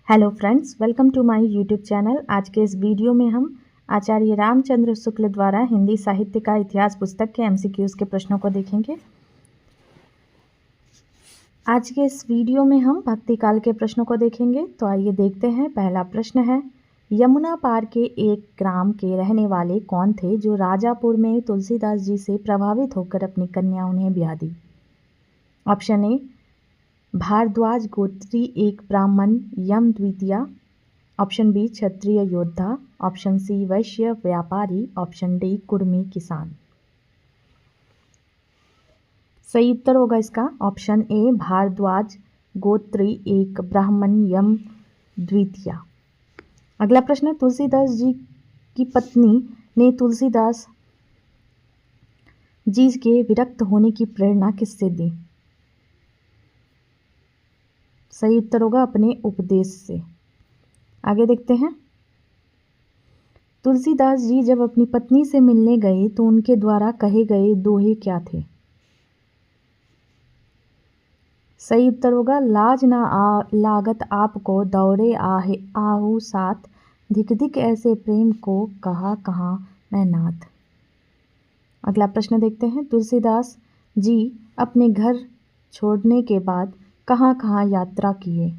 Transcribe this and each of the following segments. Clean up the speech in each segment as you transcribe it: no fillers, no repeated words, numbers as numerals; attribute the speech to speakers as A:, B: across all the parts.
A: Hello friends, welcome to my YouTube channel. आज के इस वीडियो में हम आचार्य रामचंद्र शुक्ल द्वारा हिंदी साहित्य का इतिहास पुस्तक के एमसीक्यूज के प्रश्नों को देखेंगे। आज के इस वीडियो में हम भक्ति काल के प्रश्नों को देखेंगे। तो आइए देखते हैं। पहला प्रश्न है, यमुना पार के एक ग्राम के रहने वाले कौन थे जो राजापुर में तुलसीदास जी से प्रभावित होकर अपनी कन्या उन्हें ब्याह दी? ऑप्शन ए, भारद्वाज गोत्री एक ब्राह्मण यम द्वितीया। ऑप्शन बी, क्षत्रिय योद्धा। ऑप्शन सी, वैश्य व्यापारी। ऑप्शन डी, कुर्मी किसान। सही उत्तर होगा इसका ऑप्शन ए, भारद्वाज गोत्री एक ब्राह्मण यम द्वितीया। अगला प्रश्न, तुलसीदास जी की पत्नी ने तुलसीदास जी के विरक्त होने की प्रेरणा किससे दी? सही उत्तर होगा अपने उपदेश से। आगे देखते हैं। तुलसीदास जी जब अपनी पत्नी से मिलने गए तो उनके द्वारा कहे गए दोहे क्या थे? सही उत्तर होगा, लाज ना लागत आपको दौड़े आहे आहू साथ, धिक धिक ऐसे प्रेम को कहा कहाँ मैं नाथ। अगला प्रश्न देखते हैं। तुलसीदास जी अपने घर छोड़ने के बाद कहाँ कहाँ यात्रा किए?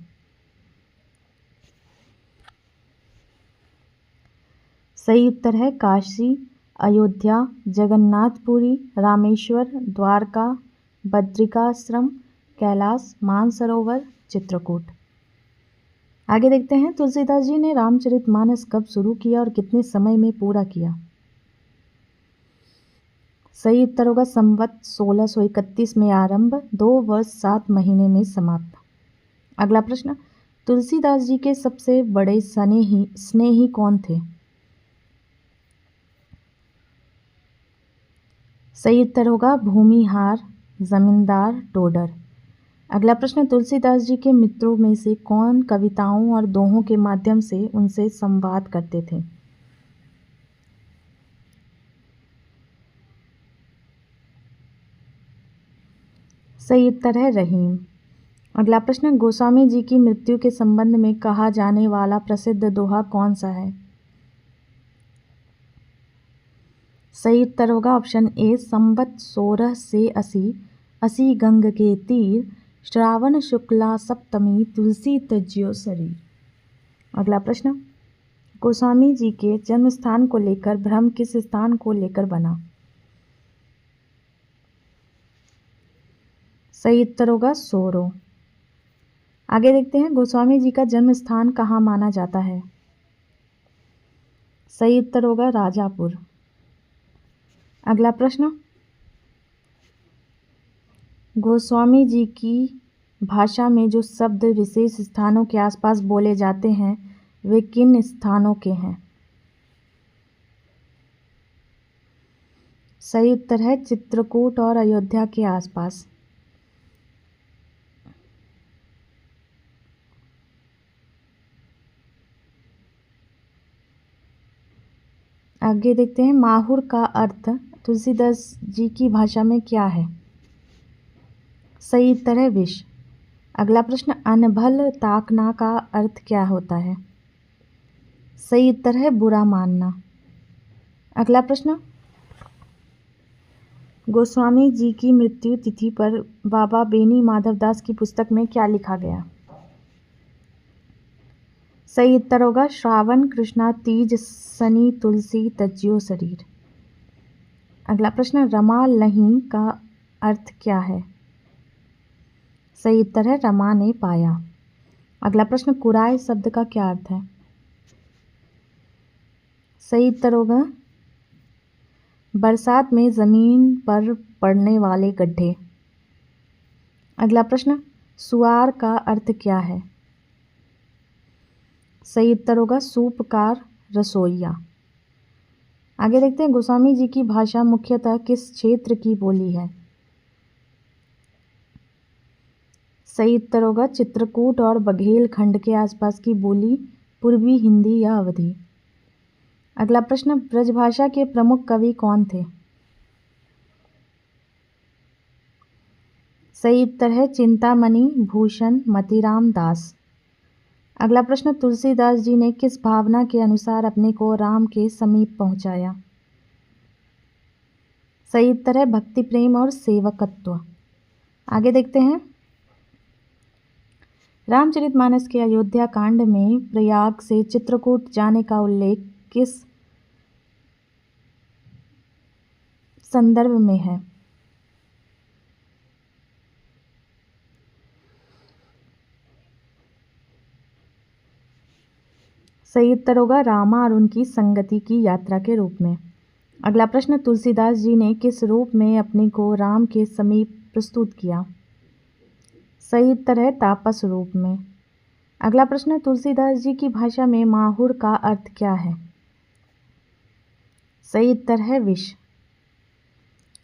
A: सही उत्तर है काशी, अयोध्या, जगन्नाथपुरी, रामेश्वर, द्वारका, बद्रिकाश्रम, कैलाश, मानसरोवर, चित्रकूट। आगे देखते हैं। तुलसीदास जी ने रामचरितमानस कब शुरू किया और कितने समय में पूरा किया? सही उत्तर होगा संवत 1631 में आरंभ, 2 वर्ष 7 महीने में समाप्त। अगला प्रश्न, तुलसीदास जी के सबसे बड़े स्नेही कौन थे? सही उत्तर होगा भूमिहार, जमींदार, टोडर। अगला प्रश्न, तुलसीदास जी के मित्रों में से कौन कविताओं और दोहों के माध्यम से उनसे संवाद करते थे? सही उत्तर है रहीम। अगला प्रश्न, गोस्वामी जी की मृत्यु के संबंध में कहा जाने वाला प्रसिद्ध दोहा कौन सा है? सही उत्तर होगा ऑप्शन ए, संवत 16 से 80 गंग के तीर, श्रावण शुक्ला सप्तमी, तुलसी तज्यो शरीर। अगला प्रश्न, गोस्वामी जी के जन्म स्थान को लेकर भ्रम किस स्थान को लेकर बना? सही उत्तर होगा सोरो। आगे देखते हैं। गोस्वामी जी का जन्म स्थान कहाँ माना जाता है? सही उत्तर होगा राजापुर। अगला प्रश्न, गोस्वामी जी की भाषा में जो शब्द विशेष स्थानों के आसपास बोले जाते हैं वे किन स्थानों के हैं? सही उत्तर है चित्रकूट और अयोध्या के आसपास। आगे देखते हैं। माहुर का अर्थ तुलसीदास जी की भाषा में क्या है? सही उत्तर है विष। अगला प्रश्न, अनभल ताकना का अर्थ क्या होता है? सही उत्तर है बुरा मानना। अगला प्रश्न, गोस्वामी जी की मृत्यु तिथि पर बाबा बेनी माधवदास की पुस्तक में क्या लिखा गया? सही उत्तर होगा श्रावण कृष्णा तीज शनि तुलसी तज्यो शरीर। अगला प्रश्न, रमा नहीं का अर्थ क्या है? सही उत्तर है रमा ने पाया। अगला प्रश्न, कुराय शब्द का क्या अर्थ है? सही उत्तर होगा बरसात में जमीन पर पड़ने वाले गड्ढे। अगला प्रश्न, सुआर का अर्थ क्या है? सही उत्तर होगा सूपकार, रसोइया। आगे देखते हैं। गोस्वामी जी की भाषा मुख्यतः किस क्षेत्र की बोली है? सही उत्तर होगा चित्रकूट और बघेलखंड के आसपास की बोली पूर्वी हिंदी या अवधी। अगला प्रश्न, ब्रजभाषा के प्रमुख कवि कौन थे? सही उत्तर है चिंतामणि, भूषण, मतीराम दास। अगला प्रश्न, तुलसीदास जी ने किस भावना के अनुसार अपने को राम के समीप पहुंचाया? सही उत्तर है भक्ति, प्रेम और सेवकत्व। आगे देखते हैं। रामचरितमानस के अयोध्या कांड में प्रयाग से चित्रकूट जाने का उल्लेख किस संदर्भ में है? सही उत्तर होगा रामा और उनकी संगति की यात्रा के रूप में। अगला प्रश्न, तुलसीदास जी ने किस रूप में अपने को राम के समीप प्रस्तुत किया? सही उत्तर है तापस रूप में। अगला प्रश्न, तुलसीदास जी की भाषा में माहुर का अर्थ क्या है? सही उत्तर है विष।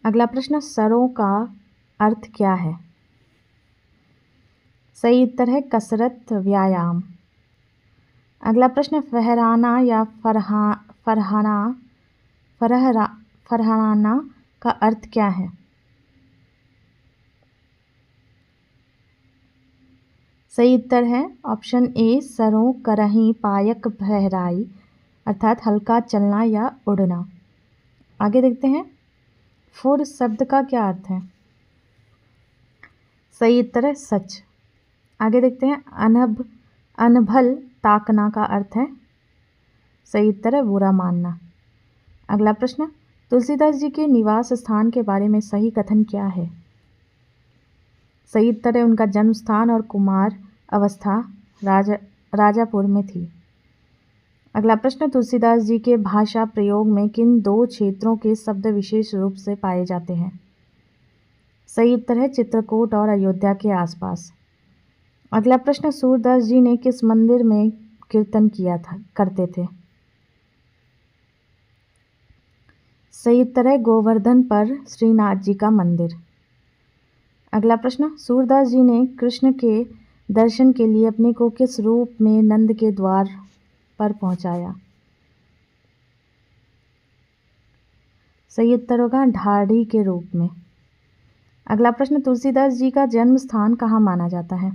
A: अगला प्रश्न, सरों का अर्थ क्या है? सही उत्तर है कसरत, व्यायाम। अगला प्रश्न, फहराना या फरहाना का अर्थ क्या है? सही उत्तर है ऑप्शन ए, सरों करहीं पायक फहराई, अर्थात हल्का चलना या उड़ना। आगे देखते हैं। फुर शब्द का क्या अर्थ है? सही उत्तर है सच। आगे देखते हैं। अनभल ताकना का अर्थ है? सही उत्तर है बुरा मानना। अगला प्रश्न, तुलसीदास जी के निवास स्थान के बारे में सही कथन क्या है? सही उत्तर है उनका जन्म स्थान और कुमार अवस्था राजापुर में थी। अगला प्रश्न, तुलसीदास जी के भाषा प्रयोग में किन दो क्षेत्रों के शब्द विशेष रूप से पाए जाते हैं? सही उत्तर है चित्रकूट और अयोध्या के आसपास। अगला प्रश्न, सूरदास जी ने किस मंदिर में कीर्तन करते थे? सही उत्तर है गोवर्धन पर श्रीनाथ जी का मंदिर। अगला प्रश्न, सूरदास जी ने कृष्ण के दर्शन के लिए अपने को किस रूप में नंद के द्वार पर पहुंचाया? सही उत्तर होगा ढाढ़ी के रूप में। अगला प्रश्न, तुलसीदास जी का जन्म स्थान कहाँ माना जाता है?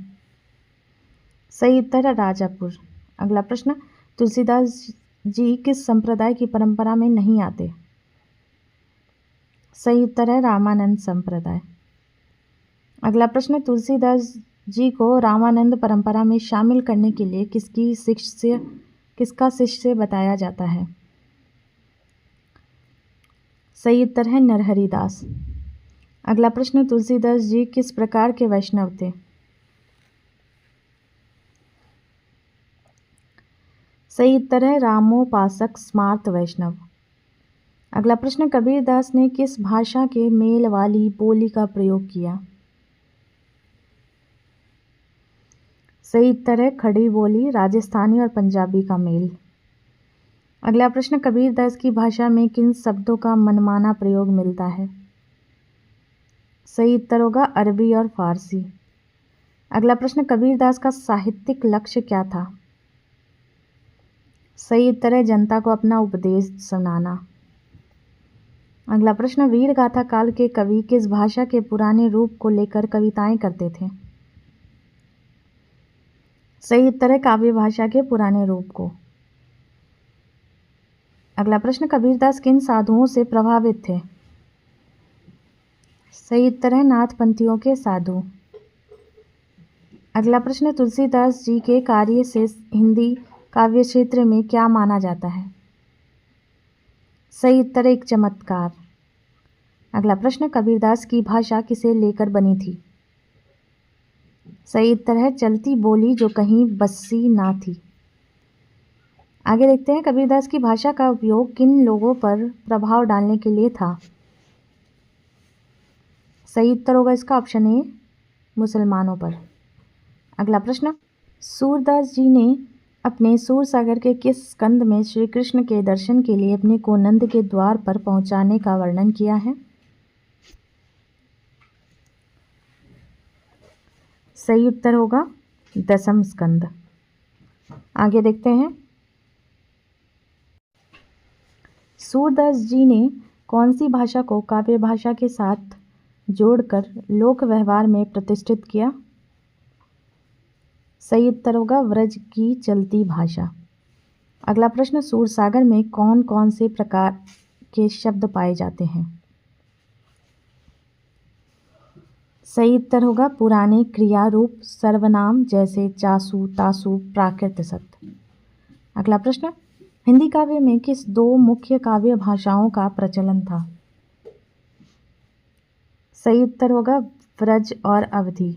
A: सही उत्तर है राजापुर। अगला प्रश्न, तुलसीदास जी किस संप्रदाय की परंपरा में नहीं आते? सही उत्तर है रामानंद संप्रदाय। अगला प्रश्न, तुलसीदास जी को रामानंद परंपरा में शामिल करने के लिए किसका शिष्य बताया जाता है? सही उत्तर है नरहरिदास। अगला प्रश्न, तुलसीदास जी किस प्रकार के वैष्णव थे? सही उत्तर है रामोपासक स्मार्त वैष्णव। अगला प्रश्न, कबीरदास ने किस भाषा के मेल वाली बोली का प्रयोग किया? सही उत्तर है खड़ी बोली, राजस्थानी और पंजाबी का मेल। अगला प्रश्न, कबीरदास की भाषा में किन शब्दों का मनमाना प्रयोग मिलता है? सही उत्तर होगा अरबी और फारसी। अगला प्रश्न, कबीरदास का साहित्यिक लक्ष्य क्या था? सही उत्तर है जनता को अपना उपदेश सुनाना। अगला प्रश्न, वीर गाथा काल के कवि किस भाषा के पुराने रूप को लेकर कविताएं करते थे? सही उत्तर है काव्य भाषा के पुराने रूप को। अगला प्रश्न, कबीरदास किन साधुओं से प्रभावित थे? सही उत्तर है नाथपंथियों के साधु। अगला प्रश्न, तुलसीदास जी के कार्य से हिंदी काव्य क्षेत्र में क्या माना जाता है? सही उत्तर है एक चमत्कार। अगला प्रश्न, कबीरदास की भाषा किसे लेकर बनी थी? सही उत्तर है चलती बोली जो कहीं बसी ना थी। आगे देखते हैं, कबीरदास की भाषा का उपयोग किन लोगों पर प्रभाव डालने के लिए था? सही उत्तर होगा इसका ऑप्शन ए, मुसलमानों पर। अगला प्रश्न, सूरदास जी ने अपने सूरसागर के किस स्कंद में श्री कृष्ण के दर्शन के लिए अपने को नंद के द्वार पर पहुंचाने का वर्णन किया है? सही उत्तर होगा दसम स्कंद। आगे देखते हैं, सूरदास जी ने कौन सी भाषा को काव्य भाषा के साथ जोड़कर लोक व्यवहार में प्रतिष्ठित किया? सही उत्तर होगा व्रज की चलती भाषा। अगला प्रश्न, सूरसागर में कौन कौन से प्रकार के शब्द पाए जाते हैं? सही उत्तर होगा पुराने क्रिया रूप सर्वनाम जैसे चासु, तासु, प्राकृत सत्य। अगला प्रश्न, हिंदी काव्य में किस दो मुख्य काव्य भाषाओं का प्रचलन था? सही उत्तर होगा ब्रज और अवधी।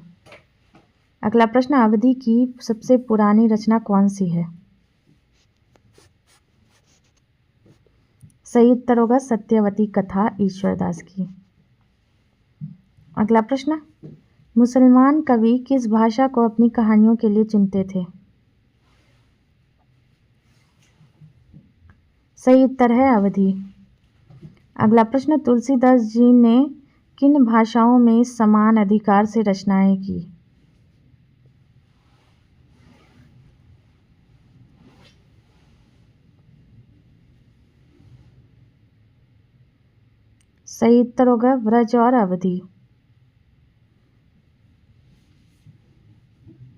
A: अगला प्रश्न, अवधी की सबसे पुरानी रचना कौन सी है? सही उत्तर होगा सत्यवती कथा ईश्वरदास की। अगला प्रश्न, मुसलमान कवि किस भाषा को अपनी कहानियों के लिए चुनते थे? सही उत्तर है अवधी। अगला प्रश्न, तुलसीदास जी ने किन भाषाओं में समान अधिकार से रचनाएं की? सही उत्तर होगा ब्रज और अवधी।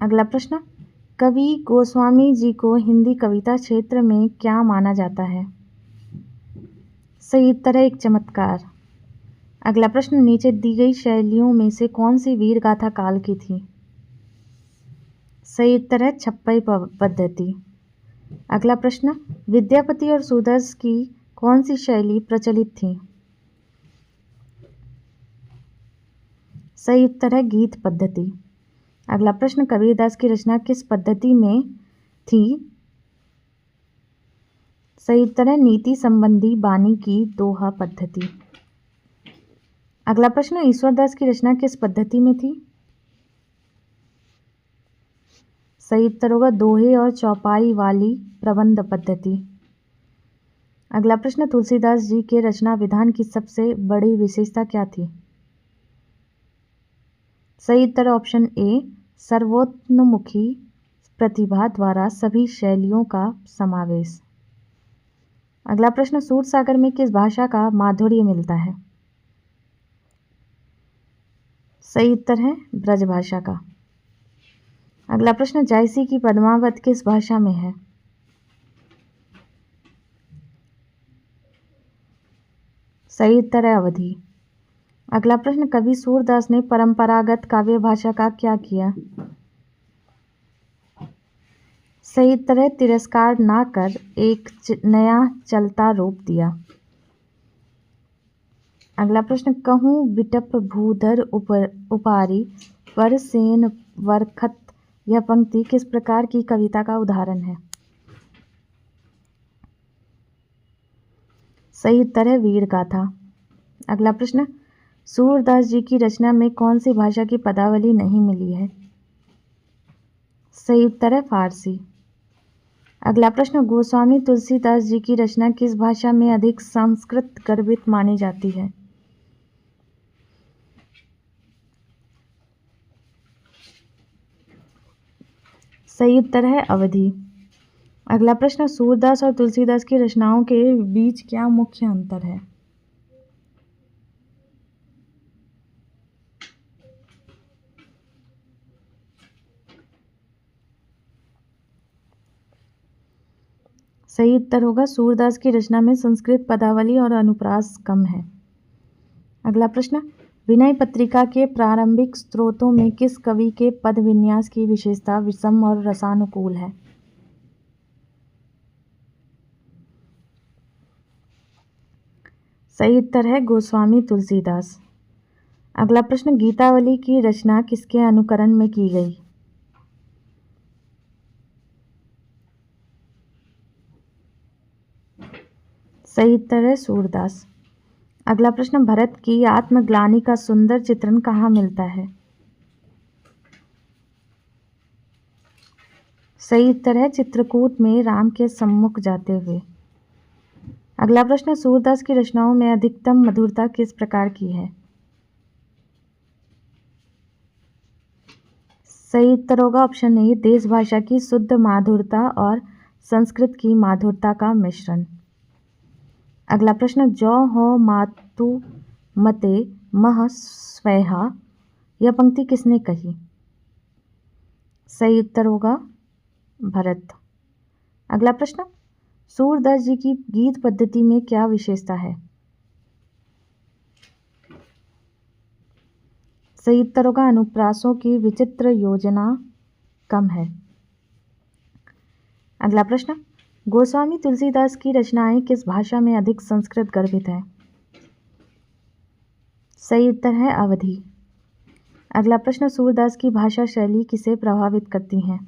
A: अगला प्रश्न, कवि गोस्वामी जी को हिंदी कविता क्षेत्र में क्या माना जाता है? सही उत्तर है एक चमत्कार। अगला प्रश्न, नीचे दी गई शैलियों में से कौन सी वीर गाथा काल की थी? सही उत्तर है छप्पई पद्धति। अगला प्रश्न, विद्यापति और सुदर्श की कौन सी शैली प्रचलित थी? सही उत्तर है गीत पद्धति। अगला प्रश्न, कबीरदास की रचना किस पद्धति में थी? सही उत्तर है नीति संबंधी बानी की दोहा पद्धति। अगला प्रश्न, ईश्वरदास की रचना किस पद्धति में थी? सही उत्तर होगा दोहे और चौपाई वाली प्रबंध पद्धति। अगला प्रश्न, तुलसीदास जी के रचना विधान की सबसे बड़ी विशेषता क्या थी? सही उत्तर ऑप्शन ए, सर्वोत्तमुखी प्रतिभा द्वारा सभी शैलियों का समावेश। अगला प्रश्न, सूरसागर में किस भाषा का माधुर्य मिलता है? सही उत्तर है ब्रज भाषा का। अगला प्रश्न, जायसी की पद्मावत किस भाषा में है? सही उत्तर है अवधी। अगला प्रश्न, कवि सूरदास ने परंपरागत काव्य भाषा का क्या किया? सही उत्तर है तिरस्कार ना कर एक नया चलता रूप दिया। अगला प्रश्न, कहूँ बिटप भूधर उपारी वर सेन वरखत, यह पंक्ति किस प्रकार की कविता का उदाहरण है? सही उत्तर है वीर गाथा। अगला प्रश्न, सूरदास जी की रचना में कौन सी भाषा की पदावली नहीं मिली है? सही उत्तर है फारसी। अगला प्रश्न, गोस्वामी तुलसीदास जी की रचना किस भाषा में अधिक संस्कृत गर्भित मानी जाती है? सही उत्तर है अवधी। अगला प्रश्न, सूरदास और तुलसीदास की रचनाओं के बीच क्या मुख्य अंतर है? सही उत्तर होगा सूरदास की रचना में संस्कृत पदावली और अनुप्रास कम है। अगला प्रश्न, विनय पत्रिका के प्रारंभिक स्त्रोतों में किस कवि के पद विन्यास की विशेषता विषम और रसानुकूल है? सही उत्तर है गोस्वामी तुलसीदास। अगला प्रश्न, गीतावली की रचना किसके अनुकरण में की गई? सही उत्तर है सूरदास। अगला प्रश्न, भरत की आत्मग्लानि का सुंदर चित्रण कहाँ मिलता है? सही उत्तर है चित्रकूट में राम के सम्मुख जाते हुए। अगला प्रश्न, सूरदास की रचनाओं में अधिकतम मधुरता किस प्रकार की है? सही उत्तर होगा ऑप्शन ए, देश भाषा की शुद्ध माधुरता और संस्कृत की माधुरता का मिश्रण। अगला प्रश्न, जो हो मातु मते मह स्वेहा, यह पंक्ति किसने कही? सही उत्तर होगा भरत। अगला प्रश्न, सूरदास जी की गीत पद्धति में क्या विशेषता है? सही उत्तर होगा अनुप्रासों की विचित्र योजना कम है। अगला प्रश्न, गोस्वामी तुलसीदास की रचनाएं किस भाषा में अधिक संस्कृत गर्भित हैं? सही उत्तर है अवधी। अगला प्रश्न, सूरदास की भाषा शैली किसे प्रभावित करती है?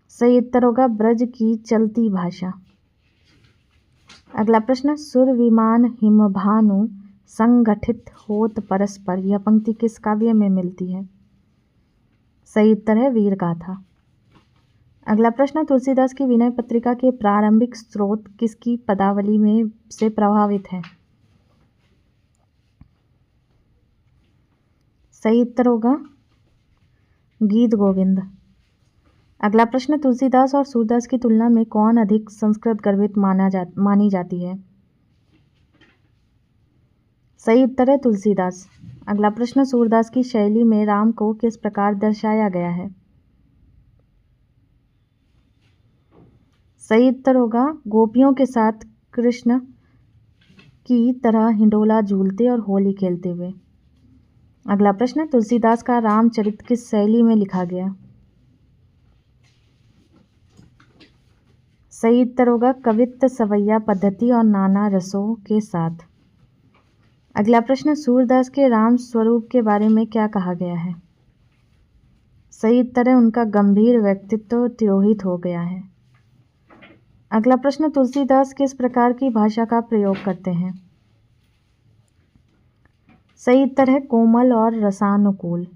A: सही उत्तर होगा ब्रज की चलती भाषा। अगला प्रश्न, सुर विमान हिमभानु संगठित होत परस्पर, यह पंक्ति किस काव्य में मिलती है? सही उत्तर है वीर गाथा। अगला प्रश्न, तुलसीदास की विनय पत्रिका के प्रारंभिक स्रोत किसकी पदावली में से प्रभावित है? सही उत्तर होगा गीत गोविंद। अगला प्रश्न, तुलसीदास और सूरदास की तुलना में कौन अधिक संस्कृत गर्भित मानी जाती है? सही उत्तर है तुलसीदास। अगला प्रश्न, सूरदास की शैली में राम को किस प्रकार दर्शाया गया है? सही उत्तर होगा गोपियों के साथ कृष्ण की तरह हिंडोला झूलते और होली खेलते हुए। अगला प्रश्न, तुलसीदास का रामचरित किस शैली में लिखा गया? सही उत्तर होगा कवित्त सवैया पद्धति और नाना रसों के साथ। अगला प्रश्न, सूरदास के राम स्वरूप के बारे में क्या कहा गया है? सही उत्तर है उनका गंभीर व्यक्तित्व तिरोहित हो गया है। अगला प्रश्न, तुलसीदास किस प्रकार की भाषा का प्रयोग करते हैं? सही उत्तर है कोमल और रसानुकूल।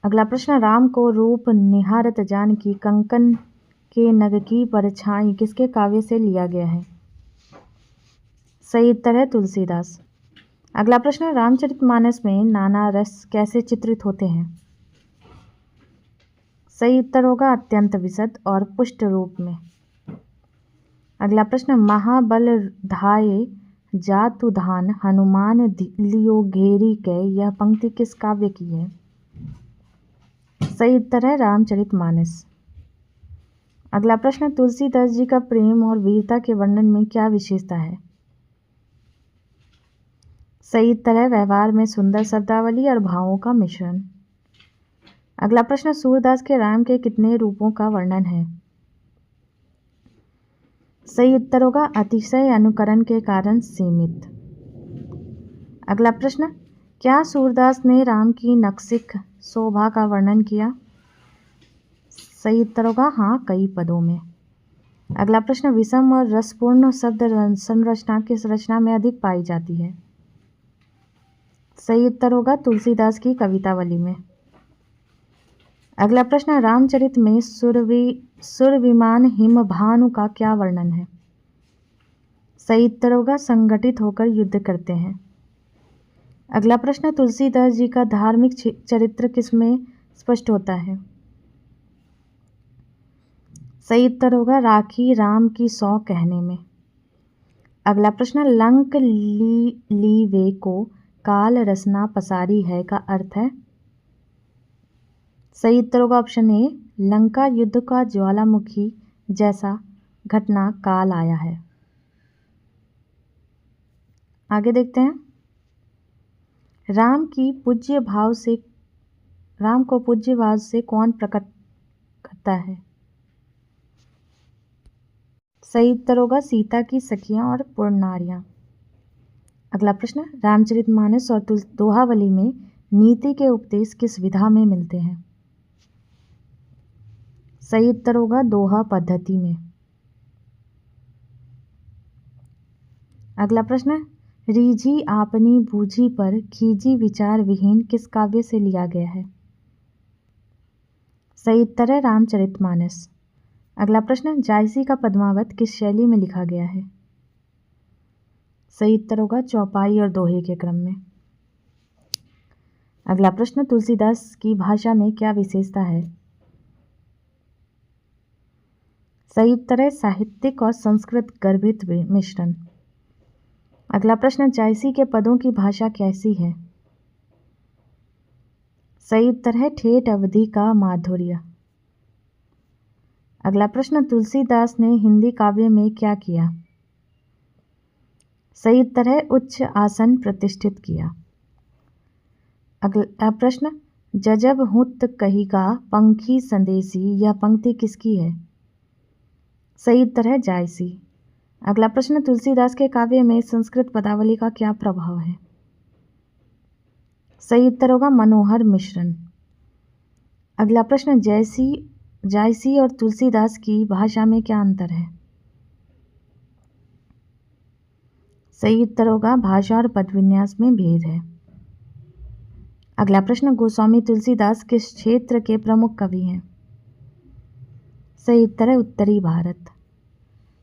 A: अगला प्रश्न, राम को रूप निहारत जानकी कंकन के नग की परछाई किसके काव्य से लिया गया है? सही उत्तर है तुलसीदास। अगला प्रश्न, रामचरितमानस में नाना रस कैसे चित्रित होते हैं? सही उत्तर होगा अत्यंत विशद और पुष्ट रूप में। अगला प्रश्न, महाबल धाये जातु धान हनुमान लियो घेरी कै, यह पंक्ति किस काव्य की है? सही उत्तर है रामचरितमानस। अगला प्रश्न, तुलसीदास जी का प्रेम और वीरता के वर्णन में क्या विशेषता है? सही उत्तर है व्यवहार में सुंदर शब्दावली और भावों का मिश्रण। अगला प्रश्न, सूरदास के राम के कितने रूपों का वर्णन है? सही उत्तर होगा अतिशय अनुकरण के कारण सीमित। अगला प्रश्न, क्या सूरदास ने राम की नक्सिक शोभा का वर्णन किया? सही उत्तर होगा हाँ, कई पदों में। अगला प्रश्न, विषम और रसपूर्ण शब्द संरचना किस रचना में अधिक पाई जाती है? सही उत्तर होगा तुलसीदास की कवितावली में। अगला प्रश्न, रामचरित में सुरविमान हिमभानु का क्या वर्णन है? सही उत्तर होगा संगठित होकर युद्ध करते हैं। अगला प्रश्न, तुलसीदास जी का धार्मिक चरित्र किसमें स्पष्ट होता है? सही उत्तर होगा राखी राम की सौ कहने में। अगला प्रश्न, लंक लीवे को काल रसना पसारी है का अर्थ है? सही उत्तर होगा ऑप्शन ए, लंका युद्ध का ज्वालामुखी जैसा घटना काल आया है। आगे देखते हैं, राम को पूज्य भाव से कौन प्रकट करता है? सही उत्तर होगा सीता की सखियां और पुरनारियां। अगला प्रश्न, रामचरितमानस और दोहावली में नीति के उपदेश किस विधा में मिलते हैं? सही उत्तर होगा दोहा पद्धति में। अगला प्रश्न, रीझी आपनी बूझी पर खीजी विचार विहीन किस काव्य से लिया गया है? सही उत्तर है रामचरितमानस। अगला प्रश्न, जायसी का पद्मावत किस शैली में लिखा गया है? सही उत्तर होगा चौपाई और दोहे के क्रम में। अगला प्रश्न, तुलसीदास की भाषा में क्या विशेषता है? सही उत्तर है साहित्यिक और संस्कृत गर्भित मिश्रण। अगला प्रश्न, जायसी के पदों की भाषा कैसी है? सही उत्तर है ठेठ अवधि का माधुर्य। अगला प्रश्न, तुलसीदास ने हिंदी काव्य में क्या किया? सही उत्तर है उच्च आसन प्रतिष्ठित किया। अगला प्रश्न, जजब हुत कहिगा पंखी संदेशी, यह पंक्ति किसकी है? सही उत्तर है जायसी। अगला प्रश्न, तुलसीदास के काव्य में संस्कृत पदावली का क्या प्रभाव है? सही उत्तर होगा मनोहर मिश्रण। अगला प्रश्न, जायसी और तुलसीदास की भाषा में क्या अंतर है? सही उत्तर होगा भाषा और पदविन्यास में भेद है। अगला प्रश्न, गोस्वामी तुलसीदास किस क्षेत्र के प्रमुख कवि हैं? सही उत्तर है उत्तरी भारत।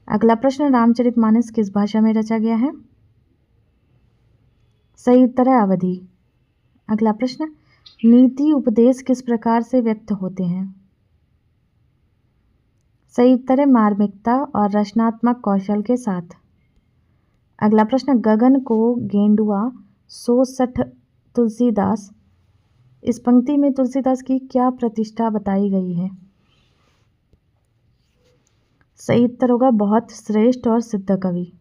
A: अगला प्रश्न, रामचरितमानस किस भाषा में रचा गया है? सही उत्तर है अवधी। अगला प्रश्न, नीति उपदेश किस प्रकार से व्यक्त होते हैं? सही उत्तर है मार्मिकता और रचनात्मक कौशल के साथ। अगला प्रश्न, गगन को गेंडुआ सो सठ तुलसीदास, इस पंक्ति में तुलसीदास की क्या प्रतिष्ठा बताई गई है? सही उत्तर होगा बहुत श्रेष्ठ और सिद्ध कवि।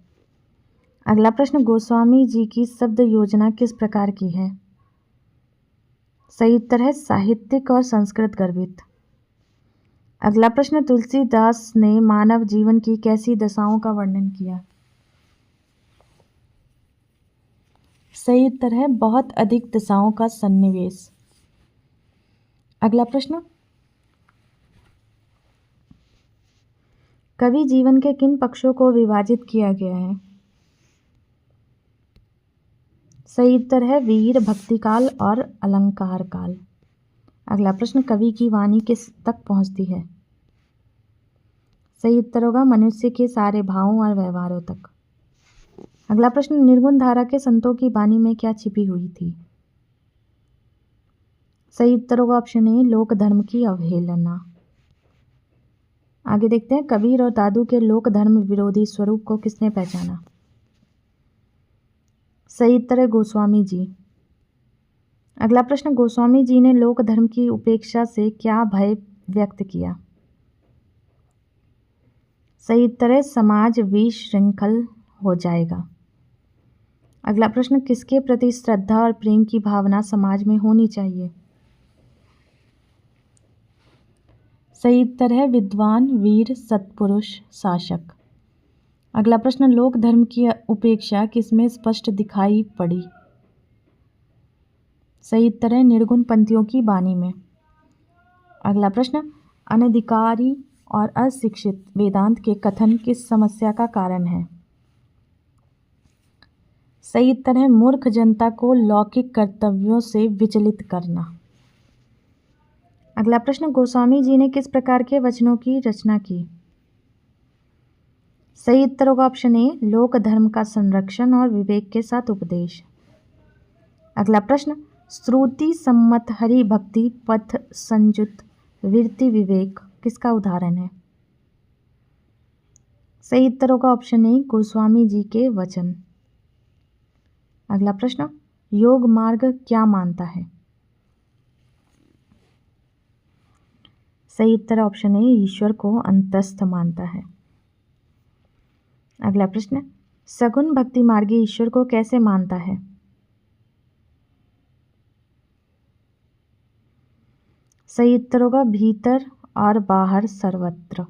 A: अगला प्रश्न, गोस्वामी जी की शब्द योजना किस प्रकार की है? सही उत्तर है साहित्यिक और संस्कृत गर्भित। अगला प्रश्न, तुलसीदास ने मानव जीवन की कैसी दशाओं का वर्णन किया? सही उत्तर है बहुत अधिक दशाओं का सन्निवेश। अगला प्रश्न, कवि जीवन के किन पक्षों को विभाजित किया गया है? सही उत्तर है वीर, भक्ति काल और अलंकार काल। अगला प्रश्न, कवि की वाणी किस तक पहुंचती है? सही उत्तर होगा मनुष्य के सारे भावों और व्यवहारों तक। अगला प्रश्न, निर्गुण धारा के संतों की वाणी में क्या छिपी हुई थी? सही उत्तर होगा ऑप्शन ए लोक धर्म की अवहेलना। आगे देखते हैं, कबीर और दादू के लोक धर्म विरोधी स्वरूप को किसने पहचाना? सही उत्तर है गोस्वामी जी। अगला प्रश्न, गोस्वामी जी ने लोक धर्म की उपेक्षा से क्या भय व्यक्त किया? सही उत्तर है समाज विशृंखल हो जाएगा। अगला प्रश्न, किसके प्रति श्रद्धा और प्रेम की भावना समाज में होनी चाहिए? सही उत्तर है विद्वान, वीर, सत्पुरुष, शासक। अगला प्रश्न, लोक धर्म की उपेक्षा किसमें स्पष्ट दिखाई पड़ी? सही उत्तर है निर्गुण पंथियों की वाणी में। अगला प्रश्न, अनधिकारी और अशिक्षित वेदांत के कथन किस समस्या का कारण है? सही उत्तर है मूर्ख जनता को लौकिक कर्तव्यों से विचलित करना। अगला प्रश्न, गोस्वामी जी ने किस प्रकार के वचनों की रचना की? सही उत्तर होगा ऑप्शन ए लोक धर्म का संरक्षण और विवेक के साथ उपदेश। अगला प्रश्न, श्रुति सम्मत हरि भक्ति पथ संयुत वीरति विवेक किसका उदाहरण है? सही उत्तर होगा ऑप्शन ए गोस्वामी जी के वचन। अगला प्रश्न, योग मार्ग क्या मानता है? सही उत्तर ऑप्शन ए ईश्वर को अंतस्थ मानता है। अगला प्रश्न, सगुण भक्ति मार्गी ईश्वर को कैसे मानता है? सही उत्तर होगा भीतर और बाहर सर्वत्र।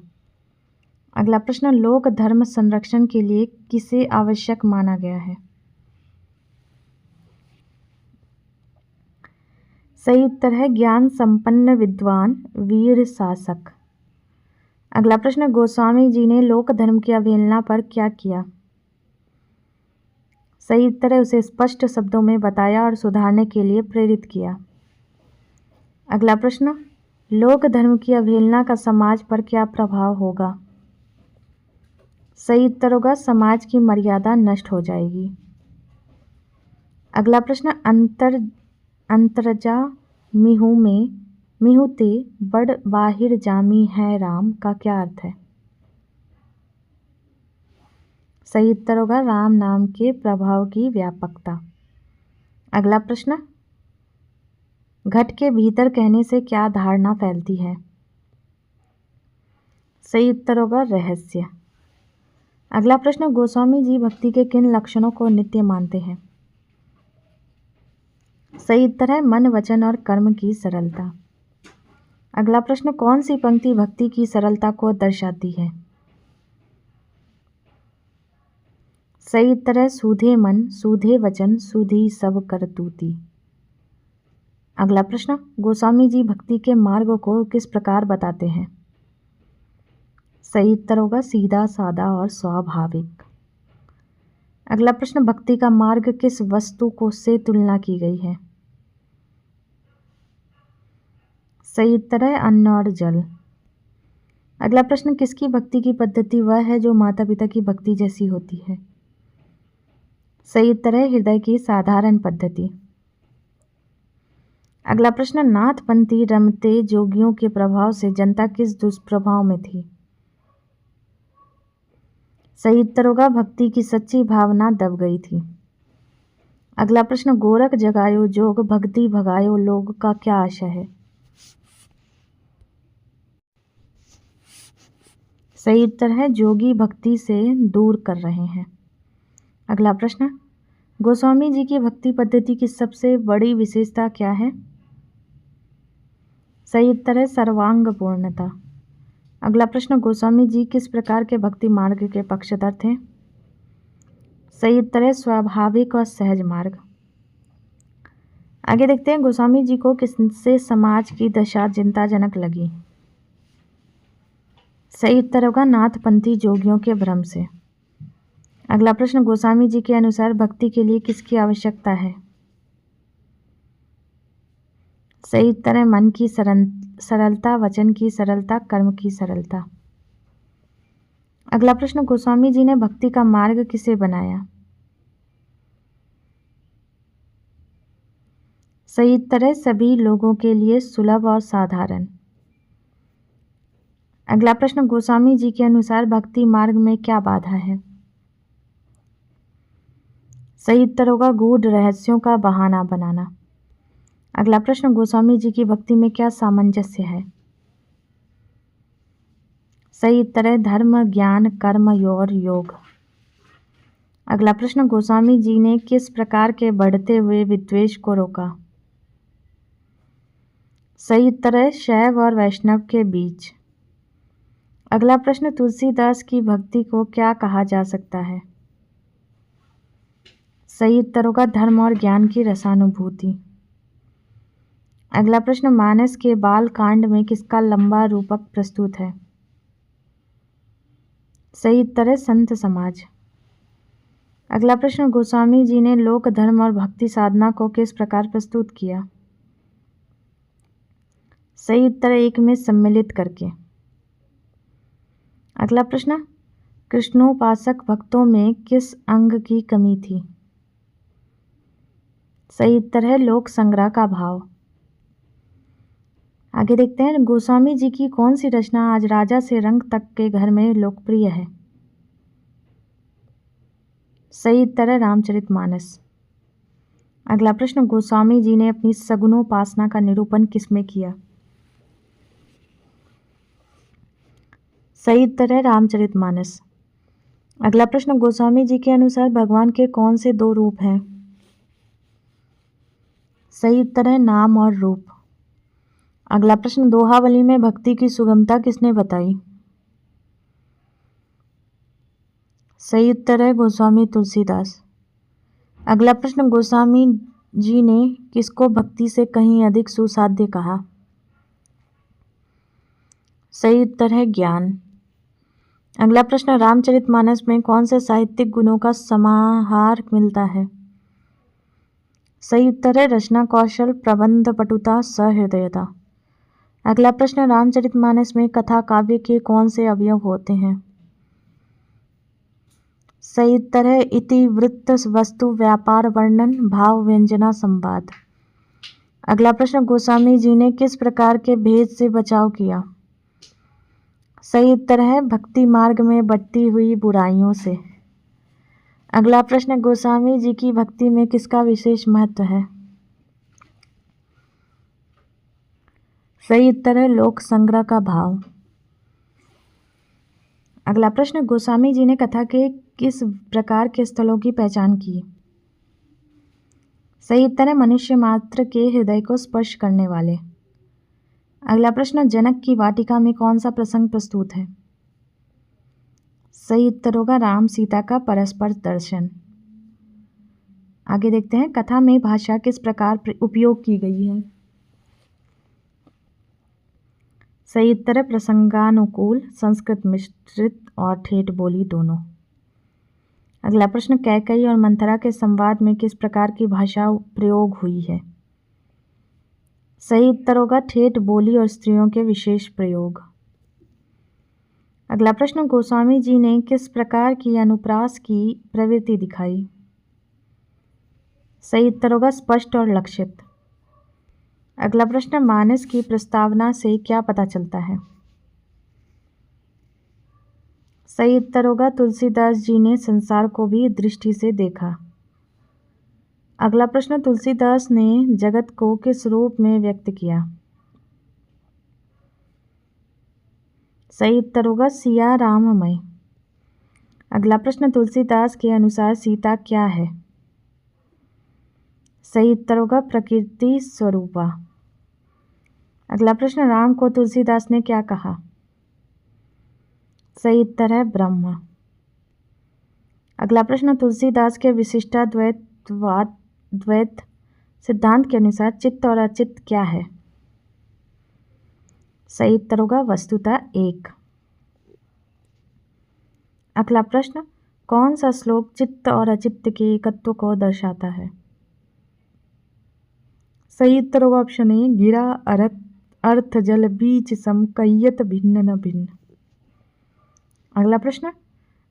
A: अगला प्रश्न, लोक धर्म संरक्षण के लिए किसे आवश्यक माना गया है? सही उत्तर है ज्ञान संपन्न विद्वान, वीर, शासक। अगला प्रश्न, गोस्वामी जी ने लोक धर्म की अवहेलना पर क्या किया? सही उत्तर है उसे स्पष्ट शब्दों में बताया और सुधारने के लिए प्रेरित किया। अगला प्रश्न, लोक धर्म की अवहेलना का समाज पर क्या प्रभाव होगा? सही उत्तर होगा समाज की मर्यादा नष्ट हो जाएगी। अगला प्रश्न, अंतरजा मिहू में मिहुते बड़ बाहिर जामी है राम का क्या अर्थ है? सही उत्तर होगा राम नाम के प्रभाव की व्यापकता। अगला प्रश्न, घट के भीतर कहने से क्या धारणा फैलती है? सही उत्तर होगा रहस्य। अगला प्रश्न, गोस्वामी जी भक्ति के किन लक्षणों को नित्य मानते हैं? सही उत्तर है मन, वचन और कर्म की सरलता। अगला प्रश्न, कौन सी पंक्ति भक्ति की सरलता को दर्शाती है? सही उत्तर है सूधे मन, सूधे वचन, सूधी सब करतूती। अगला प्रश्न, गोस्वामी जी भक्ति के मार्ग को किस प्रकार बताते हैं? सही उत्तर होगा सीधा, सादा और स्वाभाविक। अगला प्रश्न, भक्ति का मार्ग किस वस्तु को से तुलना की गई है? सही उत्तर है अन्न और जल। अगला प्रश्न, किसकी भक्ति की पद्धति वह है जो माता पिता की भक्ति जैसी होती है? सही उत्तर है हृदय की साधारण पद्धति। अगला प्रश्न, नाथपंथी रमते जोगियों के प्रभाव से जनता किस दुष्प्रभाव में थी? सही उत्तर होगा भक्ति की सच्ची भावना दब गई थी। अगला प्रश्न, गोरख जगायो जोग भक्ति भगायो लोग का क्या आशय है? सही उत्तर है जोगी भक्ति से दूर कर रहे हैं। अगला प्रश्न, गोस्वामी जी की भक्ति पद्धति की सबसे बड़ी विशेषता क्या है? सही उत्तर है सर्वांग पूर्णता। अगला प्रश्न, गोस्वामी जी किस प्रकार के भक्ति मार्ग के पक्षधर थे? सही उत्तर है स्वाभाविक और सहज मार्ग। आगे देखते हैं, गोस्वामी जी को किससे समाज की दशा चिंताजनक लगी? सही उत्तर होगा नाथपंथी जोगियों के भ्रम से। अगला प्रश्न, गोस्वामी जी के अनुसार भक्ति के लिए किसकी आवश्यकता है? सही उत्तर है मन की सरलता, वचन की सरलता, कर्म की सरलता। अगला प्रश्न, गोस्वामी जी ने भक्ति का मार्ग किसे बनाया? सही उत्तर है सभी लोगों के लिए सुलभ और साधारण। अगला प्रश्न, गोस्वामी जी के अनुसार भक्ति मार्ग में क्या बाधा है? सही उत्तर होगा गूढ़ रहस्यों का बहाना बनाना। अगला प्रश्न, गोस्वामी जी की भक्ति में क्या सामंजस्य है? सही उत्तर है धर्म, ज्ञान, कर्म और योग। अगला प्रश्न, गोस्वामी जी ने किस प्रकार के बढ़ते हुए विद्वेष को रोका? सही उत्तर है शैव और वैष्णव के बीच। अगला प्रश्न, तुलसीदास की भक्ति को क्या कहा जा सकता है? सही उत्तर होगा धर्म और ज्ञान की रसानुभूति। अगला प्रश्न, मानस के बाल कांड में किसका लंबा रूपक प्रस्तुत है? सही उत्तर है संत समाज। अगला प्रश्न, गोस्वामी जी ने लोक धर्म और भक्ति साधना को किस प्रकार प्रस्तुत किया? सही उत्तर है एक में सम्मिलित करके। अगला प्रश्न, कृष्णोपासक भक्तों में किस अंग की कमी थी? सही उत्तर है लोक संग्रह का भाव। आगे देखते हैं, गोस्वामी जी की कौन सी रचना आज राजा से रंग तक के घर में लोकप्रिय है? सही उत्तर है रामचरितमानस। अगला प्रश्न, गोस्वामी जी ने अपनी सगुणोपासना का निरूपण किसमें किया? सही उत्तर है रामचरितमानस। अगला प्रश्न, गोस्वामी जी के अनुसार भगवान के कौन से दो रूप हैं? सही उत्तर है नाम और रूप। अगला प्रश्न, दोहावली में भक्ति की सुगमता किसने बताई? सही उत्तर है गोस्वामी तुलसीदास। अगला प्रश्न, गोस्वामी जी ने किसको भक्ति से कहीं अधिक सुसाध्य कहा? सही उत्तर है ज्ञान। अगला प्रश्न, रामचरितमानस में कौन से साहित्यिक गुणों का समाहार मिलता है? सही उत्तर है रचना कौशल, प्रबंध पटुता, सहृदयता। अगला प्रश्न, रामचरितमानस में कथा काव्य के कौन से अवयव होते हैं? सही उत्तर है इतिवृत्त, वस्तु, व्यापार वर्णन, भाव, व्यंजना, संवाद। अगला प्रश्न, गोस्वामी जी ने किस प्रकार के भेद से बचाव किया? सही उत्तर है भक्ति मार्ग में बढ़ती हुई बुराइयों से। अगला प्रश्न, गोस्वामी जी की भक्ति में किसका विशेष महत्व है? सही उत्तर है लोक संग्रह का भाव। अगला प्रश्न, गोस्वामी जी ने कथा के किस प्रकार के स्थलों की पहचान की? सही उत्तर है मनुष्य मात्र के हृदय को स्पर्श करने वाले। अगला प्रश्न, जनक की वाटिका में कौन सा प्रसंग प्रस्तुत है? सही उत्तर होगा राम सीता का परस्पर दर्शन। आगे देखते हैं, कथा में भाषा किस प्रकार उपयोग की गई है? सही उत्तर है प्रसंगानुकूल, संस्कृत मिश्रित और ठेठ बोली दोनों। अगला प्रश्न, कैकेयी और मंथरा के संवाद में किस प्रकार की भाषा प्रयोग हुई है? सही उत्तर होगा ठेठ बोली और स्त्रियों के विशेष प्रयोग। अगला प्रश्न, गोस्वामी जी ने किस प्रकार की अनुप्रास की प्रवृत्ति दिखाई? सही उत्तर होगा स्पष्ट और लक्षित। अगला प्रश्न, मानस की प्रस्तावना से क्या पता चलता है? सही उत्तर होगा तुलसीदास जी ने संसार को भी दृष्टि से देखा। अगला प्रश्न, तुलसीदास ने जगत को किस रूप में व्यक्त किया? सही उत्तर होगा सिया राममय। अगला प्रश्न, तुलसीदास के अनुसार सीता क्या है? सही उत्तर होगा प्रकृति स्वरूपा। अगला प्रश्न, राम को तुलसीदास ने क्या कहा? सही उत्तर है ब्रह्म। अगला प्रश्न, तुलसीदास के विशिष्टाद्वैत सिद्धांत के अनुसार चित्त और अचित्त क्या है? सही उत्तर होगा वस्तुतः एक। अगला प्रश्न, कौन सा श्लोक चित्त और अचित्त के एकत्व को दर्शाता है? सही उत्तर होगा ऑप्शन ए, गिरा अर्थ जल बीज सम कय्यत भिन्न न भिन्न। अगला प्रश्न,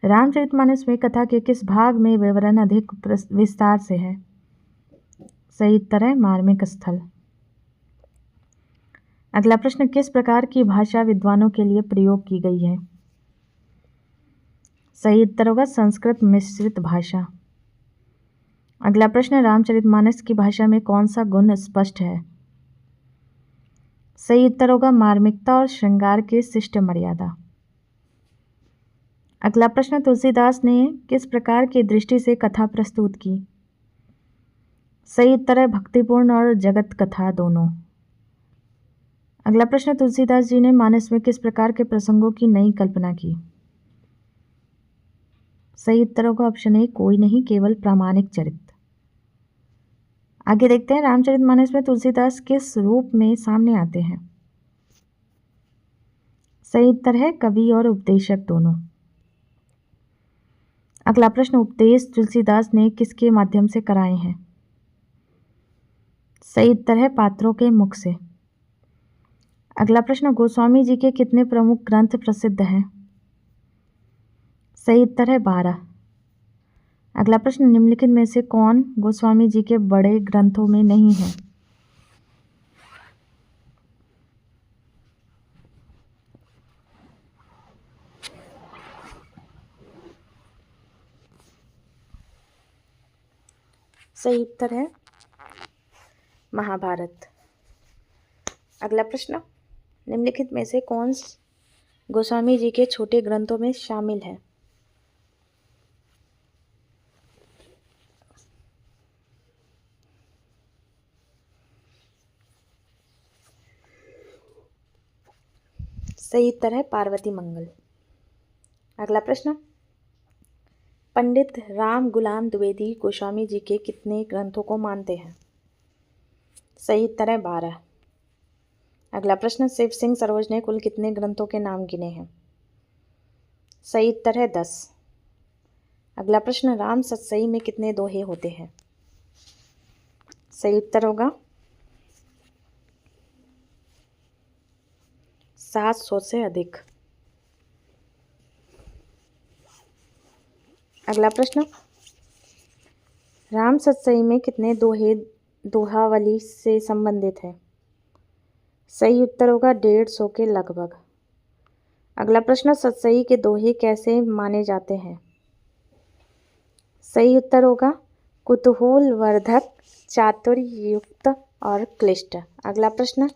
A: रामचरितमानस में कथा के किस भाग में विवरण अधिक विस्तार से है? सही उत्तर है मार्मिक स्थल। अगला प्रश्न, किस प्रकार की भाषा विद्वानों के लिए प्रयोग की गई है? सही उत्तर होगा संस्कृत मिश्रित भाषा। अगला प्रश्न, रामचरितमानस की भाषा में कौन सा गुण स्पष्ट है? सही उत्तर होगा मार्मिकता और श्रृंगार की शिष्ट मर्यादा। अगला प्रश्न, तुलसीदास ने किस प्रकार की दृष्टि से कथा प्रस्तुत की? सही उत्तर है भक्तिपूर्ण और जगत कथा दोनों। अगला प्रश्न, तुलसीदास जी ने मानस में किस प्रकार के प्रसंगों की नई कल्पना की? सही उत्तर होगा ऑप्शन ए, कोई नहीं केवल प्रामाणिक चरित्र। आगे देखते हैं, रामचरितमानस में तुलसीदास किस रूप में सामने आते हैं? सही उत्तर है कवि और उपदेशक दोनों। अगला प्रश्न, उपदेश तुलसीदास ने किसके माध्यम से कराए हैं? सही उत्तर है पात्रों के मुख से। अगला प्रश्न, गोस्वामी जी के कितने प्रमुख ग्रंथ प्रसिद्ध हैं? सही उत्तर है 12। अगला प्रश्न, निम्नलिखित में से कौन गोस्वामी जी के बड़े ग्रंथों में नहीं है? सही उत्तर है महाभारत। अगला प्रश्न, निम्नलिखित में से कौन गोस्वामी जी के छोटे ग्रंथों में शामिल है? सही उत्तर है पार्वती मंगल। अगला प्रश्न, पंडित राम गुलाम द्विवेदी गोस्वामी जी के कितने ग्रंथों को मानते हैं? सही उत्तर है 12। अगला प्रश्न, शिव सिंह सरोज ने कुल कितने ग्रंथों के नाम गिने हैं? सही उत्तर है 10। अगला प्रश्न, राम सतसई में कितने दोहे होते हैं? सही उत्तर होगा 700 से अधिक। अगला प्रश्न, राम सतसई में कितने दोहे दोहावली से संबंधित है? सही उत्तर होगा 150 के लगभग। अगला प्रश्न, सतसई के दोहे कैसे माने जाते हैं? सही उत्तर होगा कुतूहल वर्धक, चातुर्य युक्त और क्लिष्ट। अगला प्रश्न,